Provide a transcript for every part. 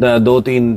2-3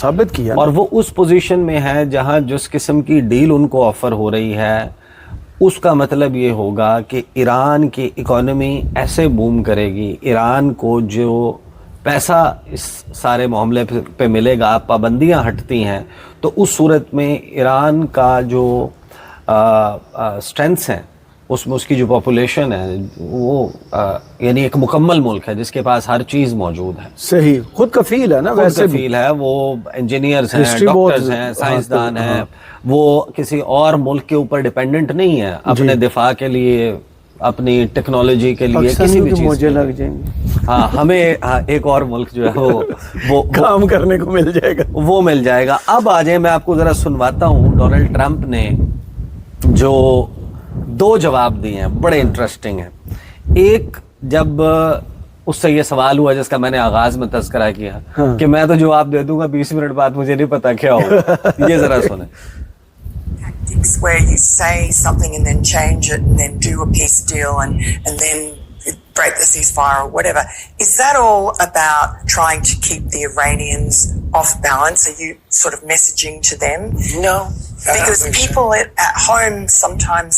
ثابت کیا اور وہ اس پوزیشن میں ہے جہاں جس قسم کی ڈیل ان کو آفر ہو رہی ہے اس کا مطلب یہ ہوگا کہ ایران کی اکانومی ایسے بوم کرے گی، ایران کو جو پیسہ اس سارے معاملے پہ ملے گا، پابندیاں ہٹتی ہیں، تو اس صورت میں ایران کا جو اسٹرینتھس ہیں اس میں اس کی جو پاپولیشن ہے وہ یعنی ایک مکمل ملک ہے جس کے پاس ہر چیز موجود ہے، صحیح، خود کفیل ہے نا، خود ویسے بھی کفیل ہے، وہ انجینئرز ہیں، History بہت- ڈاکٹرز ہیں، سائنسدان ہاں، ہیں، وہ کسی اور ملک کے اوپر ڈیپینڈنٹ نہیں ہے اپنے دفاع کے لیے، اپنی ٹیکنالوجی کے لیے، کسی پاکستانیوں بھی کے چیز موجے کے لگ لیے۔ جائیں گے، ہاں ہمیں ایک اور ملک جو ہے وہ کام کرنے کو مل جائے گا۔ وہ مل جائے گا۔ اب آ جائیں، میں آپ کو ذرا سنواتا ہوں ڈونلڈ ٹرمپ نے جو 2 جواب دیے ہیں، بڑے انٹرسٹنگ ہیں۔ ایک، جب اس سے یہ سوال ہوا جس کا میں نے آغاز میں تذکرہ کیا کہ میں تو جواب دے دوں گا 20 منٹ بعد مجھے نہیں پتا کیا ہوگا، یہ ذرا سنیں۔ Tactics where you say something and then change it and then do a peace deal and then break the ceasefire or whatever. Is that all about trying to keep the Iranians off balance? Are you sort of messaging to them? No. Because people at home sometimes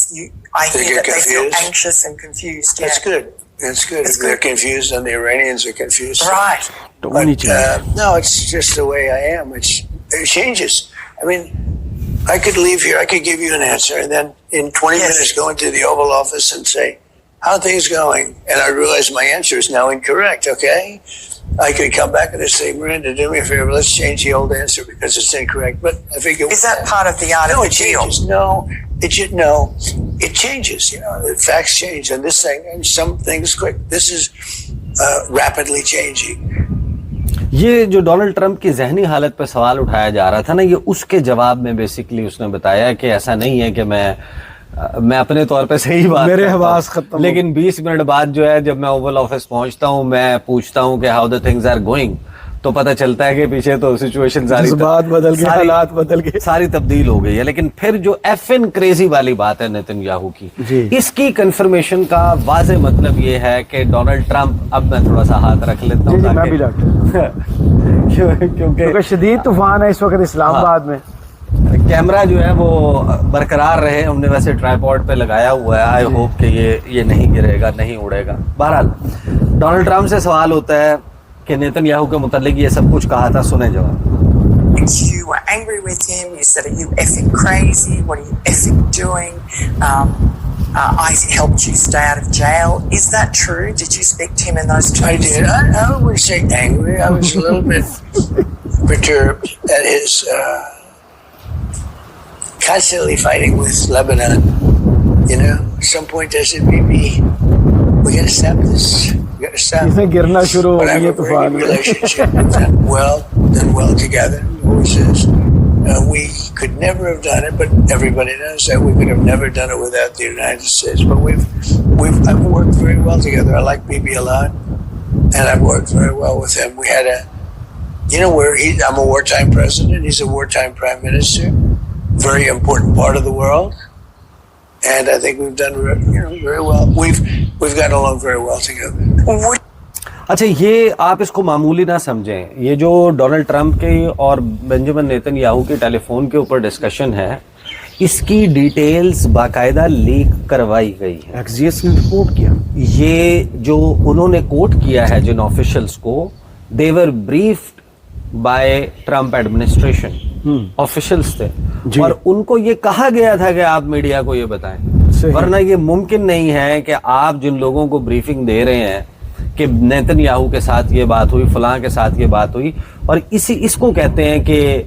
I They hear get that they feel confused. anxious and confused. That's Yeah. good. That's good. That's If they're good. confused and the Iranians are confused. Right. ہونی But, چاہیے۔ no, it's just the way I am. It changes. I mean, I could leave here, I could give you an answer, and then in 20 Yes. minutes go into the Oval Office and say, how are things going? And I realize my answer is now incorrect, okay? I could come back and say, Miranda, do me a favor, let's change the old answer because it's incorrect. But I think Is that part of the art no, of it the deal? changes. It changes. You know, the facts change, and this thing, and some things quick. This is rapidly changing. یہ جو Donald Trump کی ذہنی حالت پہ سوال اٹھایا جا رہا تھا نا، یہ اس کے جواب میں بیسیکلی اس نے بتایا کہ ایسا نہیں ہے کہ میں اپنے طور پہ صحیح بات میرے کرتا ہوں، حواس ختم ہو، لیکن 20 منٹ بعد جو ہے جب میں اوول آفس پہنچتا ہوں، میں پوچھتا ہوں کہ how the things are going, تو پتہ چلتا ہے کہ پیچھے تو سچویشن جذبات بدل گئے، حالات بدل گئے، ساری تبدیل ہو گئی ہے۔ لیکن پھر جو ایف ان کریزی والی بات ہے نیتن یاہو کی، جی، اس کی کنفرمیشن کا واضح مطلب یہ ہے کہ ڈونلڈ ٹرمپ، اب میں تھوڑا سا ہاتھ رکھ لیتا ہوں میں بھی ڈاکٹر، کیونکہ شدید طوفان ہے اس وقت اسلام آباد میں، کیمرہ جو ہے وہ برقرار رہے، ہم نے ویسے ٹرائی پوڈ پہ لگایا ہوا ہے، آئی ہوپ کہ یہ نہیں گرے گا، نہیں اڑے گا۔ بہرحال ڈونلڈ ٹرمپ سے سوال ہوتا ہے کہ نیتن یاہو کے متعلق یہ سب کچھ کہا تھا، سنیں جواب۔ You were angry with him. You said, "Are you effing crazy? What are you effing doing?" I helped you stay out of jail. Is that true? Did you speak to him in those I terms? did. I wouldn't say angry. I was a little bit perturbed at his constantly fighting with Lebanon. You know, at some point I said, maybe we got to stop this. We got to stop. اسے گرنا شروع ہو But I گئی have ہے a very طوفان good میں۔ relationship with them. Done well together. He always says, we could never have done it, but everybody knows that we could have never done it without the United States. But I've worked very well together. I like Bibi a lot, and I've worked very well with him. We had I'm a wartime president. He's a wartime prime minister. Very important part of the world. And I think we've done very well. We've gotten along very well together. اچھا، یہ آپ اس کو معمولی نہ سمجھیں، یہ جو Donald Trump کے اور بنجامن نیتن یاہو کے ٹیلی فون کے اوپر ڈسکشن ہے، اس کی ڈیٹیلز باقاعدہ لیک کروائی گئی ہے۔ ایکسیس نے رپورٹ کیا، یہ جو انہوں نے کوٹ کیا ہے جن آفیشلز کو، they were briefed by Trump administration, officials تھے، اور ان کو یہ کہا گیا تھا کہ آپ میڈیا کو یہ بتائیں، ورنہ یہ ممکن نہیں ہے کہ آپ جن لوگوں کو بریفنگ دے رہے ہیں کہ نیتن یاہو کے ساتھ یہ بات ہوئی، فلاں کے ساتھ یہ بات ہوئی، اور اس کو کہتے ہیں کہ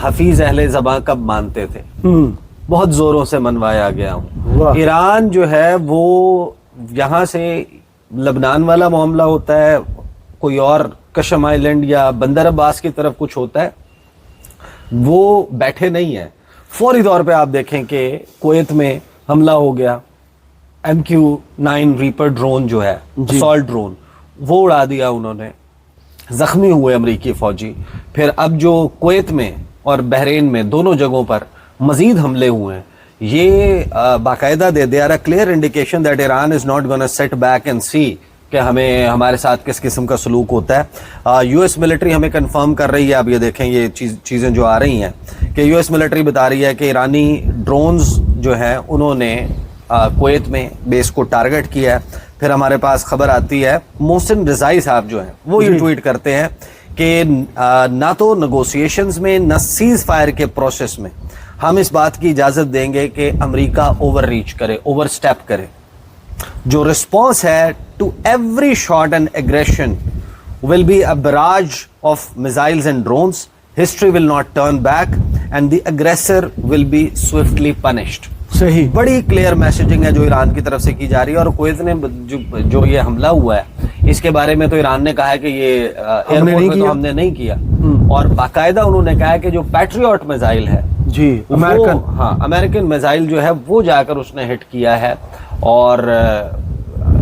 حفیظ اہل زباں کب مانتے تھے، بہت زوروں سے منوایا گیا ہوں۔ ایران جو ہے وہ یہاں سے لبنان والا معاملہ ہوتا ہے، کوئی اور کشم آئی لینڈ یا بندر عباس کی طرف کچھ ہوتا ہے، وہ بیٹھے نہیں ہیں۔ فوری طور پہ آپ دیکھیں کہ کویت میں حملہ ہو گیا، MQ-9 ریپر ڈرون جو ہے، اسالٹ ڈرون، وہ اڑا دیا انہوں نے، زخمی ہوئے امریکی فوجی۔ پھر اب جو کویت میں اور بحرین میں دونوں جگہوں پر مزید حملے ہوئے ہیں، یہ باقاعدہ they are a clear indication that Iran is not gonna sit back and see کہ ہمیں ہمارے ساتھ کس قسم کا سلوک ہوتا ہے. یو ایس ملٹری ہمیں کنفرم کر رہی ہے, اب یہ دیکھیں یہ چیزیں جو آ رہی ہیں کہ یو ایس ملٹری بتا رہی ہے کہ ایرانی ڈرونز جو ہیں انہوں نے کویت میں بیس کو ٹارگٹ کیا ہے. پھر ہمارے پاس خبر آتی ہے محسن رضائی صاحب جو ہیں وہ یہ ٹویٹ کرتے ہیں کہ نہ تو نیگوسیشنز میں نہ سیز فائر کے پروسیس میں ہم اس بات کی اجازت دیں گے کہ امریکہ اوور ریچ کرے, اوور سٹیپ کرے. جو رسپانس ہے to every shot and aggression will be a barrage of missiles and drones. History will not turn back and the aggressor will be swiftly punished. صحیح, بڑی کلیئر میسیجنگ ہے جو ایران کی طرف سے کی جا رہی ہے. اور کویت نے جو یہ حملہ ہوا ہے اس کے بارے میں تو ایران نے کہا ہے کہ یہ ایئرپورٹ میں تو ہم نے نہیں کیا, اور باقاعدہ انہوں نے کہا ہے کہ جو پیٹریوٹ میزائل ہے جی امریکن, ہاں امریکن میزائل جو ہے وہ جا کر اس نے ہٹ کیا ہے. اور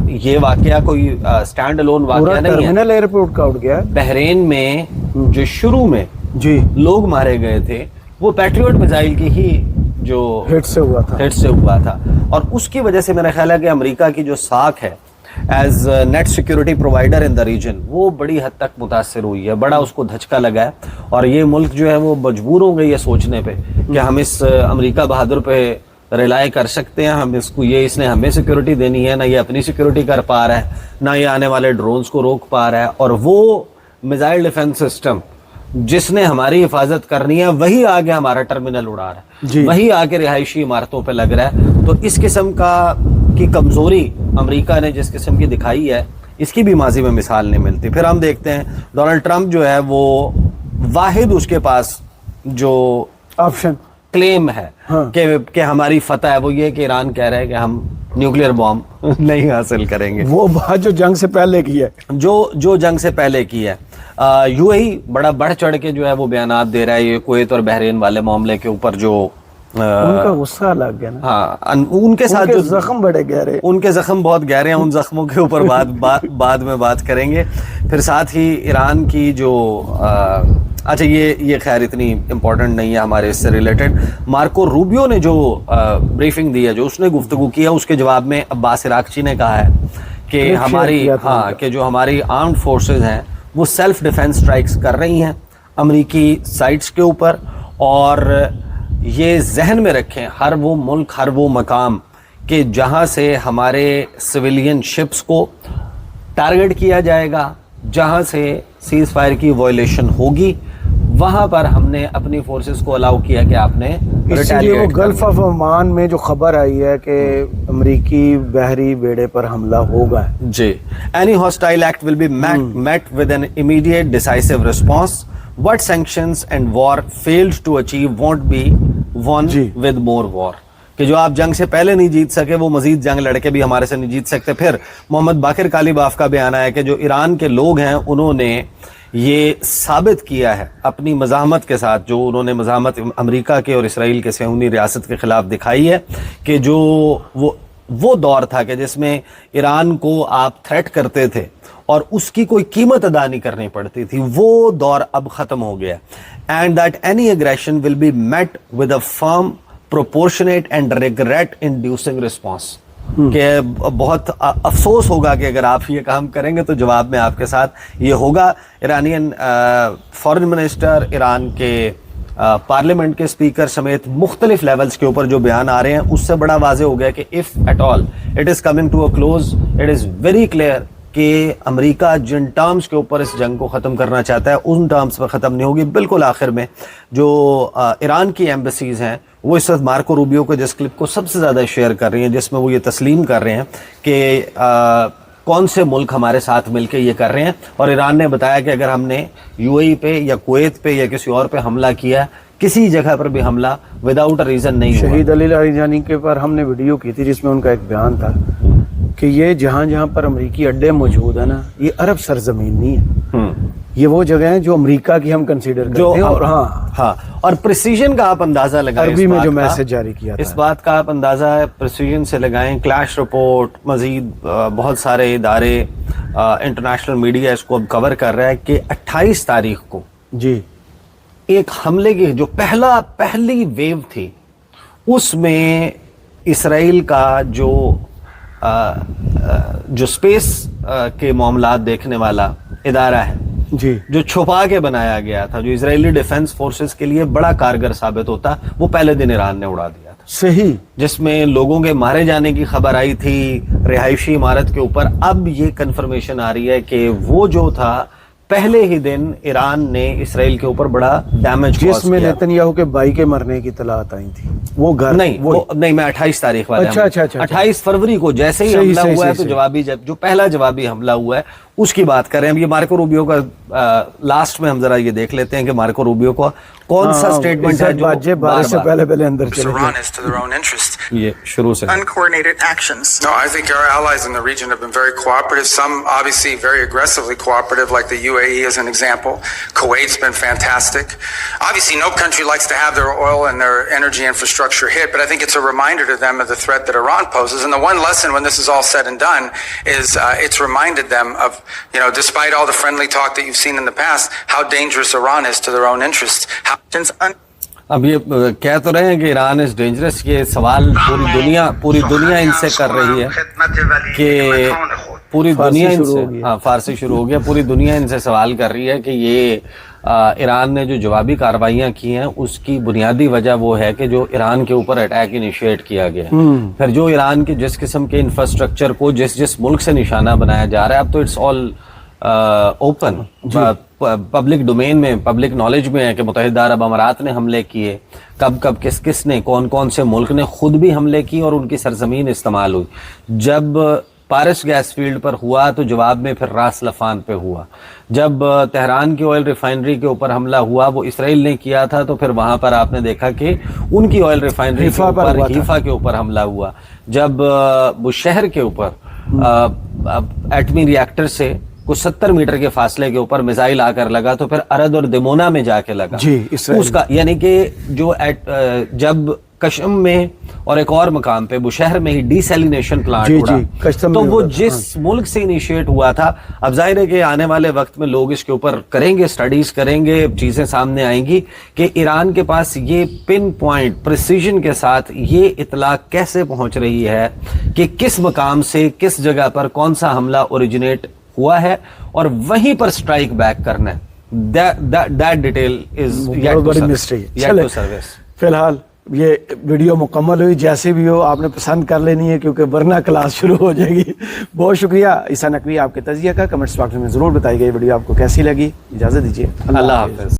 یہ واقعہ کوئی اسٹینڈ الون واقعہ نہیں ہے, ٹرمینل ایئرپورٹ کا اٹھ گیا. بحرین میں جو شروع میں جی لوگ مارے گئے تھے وہ پیٹریوٹ میزائل کی ہی جو ہٹ سے ہوا تھا. اور اس کی وجہ سے میرا خیال ہے کہ امریکہ کی جو ساکھ ہے as net security provider in the region وہ بڑی حد تک متاثر ہوئی ہے, بڑا اس کو دھچکا لگا ہے. اور یہ ملک جو ہے وہ مجبور ہو گئی ہے سوچنے پہ کہ ہم اس امریکہ بہادر پہ ریلائی کر سکتے ہیں, ہم اس نے ہمیں سیکورٹی دینی ہے, نہ یہ اپنی سیکورٹی کر پا رہا ہے, نہ یہ آنے والے ڈرونز کو روک پا رہا ہے. اور وہ میزائل ڈیفنس سسٹم جس نے ہماری حفاظت کرنی ہے وہی آگے ہمارا ٹرمینل اڑا رہا ہے جی, وہی آگے رہائشی عمارتوں پہ لگ رہا ہے. تو اس قسم کی کمزوری امریکہ نے جس قسم کی دکھائی ہے اس کی بھی ماضی میں مثال نہیں ملتی. پھر ہم دیکھتے ہیں ڈونلڈ ٹرمپ جو ہے وہ واحد اس کے پاس جو آپشن کلیم ہے کہ ہماری فتح ہے وہ یہ کہ ایران کہہ رہا ہے کہ ہم نیوکلیئر بام نہیں حاصل کریں گے. وہ بات جو جنگ سے پہلے کی ہے, جو جنگ سے پہلے کی ہے. یو اے ای بڑا بڑھ چڑھ کے جو ہے وہ بیانات دے رہا ہے یہ کویت اور بحرین والے معاملے کے اوپر. جو ان کا غصہ لگ گیا نا, ہاں ان کے ساتھ جو زخم بڑے گہرے, ان کے زخم بہت گہرے ہیں, ان زخموں کے اوپر بعد میں بات کریں گے. پھر ساتھ ہی ایران کی جو اچھا یہ خیر اتنی امپورٹنٹ نہیں ہے ہمارے اس سے ریلیٹڈ. مارکو روبیو نے جو بریفنگ دی ہے, جو اس نے گفتگو کی ہے, اس کے جواب میں عباس عراقچی نے کہا ہے کہ کہ جو ہماری آرمڈ فورسز ہیں وہ سیلف ڈیفense اسٹرائکس کر رہی ہیں امریکی سائٹس کے اوپر. اور یہ ذہن میں رکھیں ہر وہ ملک, ہر وہ مقام کہ جہاں سے ہمارے سویلین شپس کو ٹارگٹ کیا جائے گا, جہاں سے سیز فائر کی وائلیشن ہوگی, وہاں پر ہم نے اپنی فورسز کو الاؤ کیا کہ آپ نے اسی لیے وہ گلف آف عمان میں جو خبر آئی ہے کہ امریکی بحری بیڑے پر حملہ ہوگا. جی, any hostile act will be met with an immediate decisive response. What sanctions and war failed to achieve won't be won with more war. کہ جو آپ جنگ سے پہلے نہیں جیت سکے وہ مزید جنگ لڑ کے بھی ہمارے سے نہیں جیت سکتے. پھر محمد باقر کالیباف کا بیان ہے کہ جو ایران کے لوگ ہیں انہوں نے یہ ثابت کیا ہے اپنی مزاحمت کے ساتھ, جو انہوں نے مزاحمت امریکہ کے اور اسرائیل کے صہیونی ریاست کے خلاف دکھائی ہے کہ جو وہ دور تھا کہ جس میں ایران کو آپ تھریٹ کرتے تھے اور اس کی کوئی قیمت ادا نہیں کرنی پڑتی تھی, وہ دور اب ختم ہو گیا. And that any aggression will be met with a firm proportionate and regret inducing response. کہ بہت افسوس ہوگا کہ اگر آپ یہ کام کریں گے تو جواب میں آپ کے ساتھ یہ ہوگا. ایرانین فارن منسٹر, ایران کے پارلیمنٹ کے اسپیکر سمیت مختلف لیولز کے اوپر جو بیان آ رہے ہیں اس سے بڑا واضح ہو گیا کہ if at all it is coming to a close, it is very clear کہ امریکہ جن ٹرمز کے اوپر اس جنگ کو ختم کرنا چاہتا ہے ان ٹرمز پر ختم نہیں ہوگی. بالکل آخر میں جو ایران کی ایمبیسیز ہیں وہ اس وقت مارکو روبیو کو جس کلپ کو سب سے زیادہ شیئر کر رہی ہیں جس میں وہ یہ تسلیم کر رہے ہیں کہ کون سے ملک ہمارے ساتھ مل کے یہ کر رہے ہیں. اور ایران نے بتایا کہ اگر ہم نے یو اے ای پہ یا کویت پہ یا کسی اور پہ حملہ کیا, کسی جگہ پر بھی حملہ وداؤٹ اے ریزن نہیں ہوا. شہید علی لاریجانی کے پر ہم نے ویڈیو کی تھی جس میں ان کا ایک بیان تھا کہ یہ جہاں پر امریکی اڈے موجود ہیں نا, یہ عرب سرزمین نہیں ہے, یہ وہ جگہ ہیں جو امریکہ کی ہم کنسیڈر کرتے ہیں. اور ہاں اور پریسیژن کا آپ اندازہ لگائیں, عربی میں جو میسج جاری کیا تھا اس بات کا آپ اندازہ پریسیژن سے لگائیں. کلیش رپورٹ, مزید بہت سارے ادارے, انٹرنیشنل میڈیا اس کو اب کور کر رہا ہے کہ 28 تاریخ کو جی ایک حملے کی جو پہلی ویو تھی اس میں اسرائیل کا جو اسپیس کے معاملات دیکھنے والا ادارہ ہے جی جو چھپا کے بنایا گیا تھا, جو اسرائیلی ڈیفنس فورسز کے لیے بڑا کارگر ثابت ہوتا, وہ پہلے دن ایران نے اڑا دیا تھا, صحیح. جس میں لوگوں کے مارے جانے کی خبر آئی تھی رہائشی عمارت کے اوپر. اب یہ کنفرمیشن آ رہی ہے کہ وہ جو تھا پہلے ہی دن ایران نے اسرائیل کے اوپر بڑا ڈیمیج جس میں نیتنیاہو کے بھائی کے مرنے کی اطلاعات آئی تھی, وہ گھر نہیں, میں 28 تاریخ والا, اچھا 28 فروری کو جیسے ہی حملہ ہوا ہے تو جوابی جو پہلا جوابی حملہ ہوا ہے اس کی بات کریں. اب یہ مارکو روبیو کا لاسٹ میں ہم ذرا یہ دیکھ لیتے ہیں کہ مارکو روبیو کو کون سا سٹیٹمنٹ ہے جو بارش سے پہلے اندر چلے Iran is to their own interest. یہ شروع سے Uncoordinated actions. No, I think our allies in the region have been very cooperative. Some obviously very aggressively cooperative, like the UAE as an example. Kuwait's been fantastic. Obviously, no country likes to have their oil and their energy infrastructure hit, but I think it's a reminder to them of the threat that Iran poses. And the one lesson when this is all said and done is it's reminded them of, despite all the friendly talk that you've seen in the past, how dangerous Iran is to their own interests. اب یہ کہہ تو رہے ہیں کہ Iran is dangerous, یہ سوال پوری دنیا ان سے کر رہی ہے کہ پوری دنیا ان سے, فارسی شروع ہو گیا, پوری دنیا ان سے سوال کر رہی ہے کہ یہ ایران نے جو جوابی کارروائیاں کی ہیں اس کی بنیادی وجہ وہ ہے کہ جو ایران کے اوپر اٹیک انیشیٹ کیا گیا, پھر جو ایران کے جس قسم کے انفراسٹرکچر کو جس ملک سے نشانہ بنایا جا رہا ہے, اب تو it's all open, public domain میں, پبلک نالج میں ہے کہ متحدہ عرب امارات نے حملے کیے, کب کس نے, کون سے ملک نے خود بھی حملے کیے اور ان کی سرزمین استعمال ہوئی. جب پارس گیس فیلڈ پر ہوا تو جواب میں پھر راس لفان پہ ہوا. جب تہران کی آئل ریفائنری کے اوپر حملہ ہوا وہ اسرائیل نے کیا تھا تو پھر وہاں پر آپ نے دیکھا کہ ان کی آئل ریفائنری کے اوپر, حیفا کے اوپر حملہ ہوا. جب بشہر کے اوپر ایٹمی ری ایکٹر سے کچھ 70 میٹر کے فاصلے کے اوپر میزائل آ کر لگا تو پھر ارد اور دمونا میں جا کے لگا اس کا, یعنی کہ جو جب کشم میں اور ایک اور مقام پہ بشہر میں ہی ڈی سیلینیشن پلانٹ اڑا تو وہ جس ملک سے انیشیٹ ہوا تھا. اب ظاہر ہے کہ آنے والے وقت میں لوگ اس کے اوپر کریں گے, اسٹڈیز کریں گے, چیزیں سامنے آئیں گی کہ ایران کے پاس یہ پن پوائنٹ پریسیجن کے ساتھ یہ اطلاع کیسے پہنچ رہی ہے کہ کس مقام سے کس جگہ پر کون سا حملہ اوریجنیٹ ہوا ہے اور وہیں پر سٹرائک بیک کرنا ہے. That detail is yet to surface. فی الحال یہ ویڈیو مکمل ہوئی, جیسے بھی ہو آپ نے پسند کر لینی ہے کیونکہ ورنہ کلاس شروع ہو جائے گی. بہت شکریہ عیسیٰ نقوی آپ کے تجزیہ کا. کمنٹس باکس میں ضرور بتائیے گا یہ ویڈیو آپ کو کیسی لگی. اجازت دیجیے, اللہ حافظ.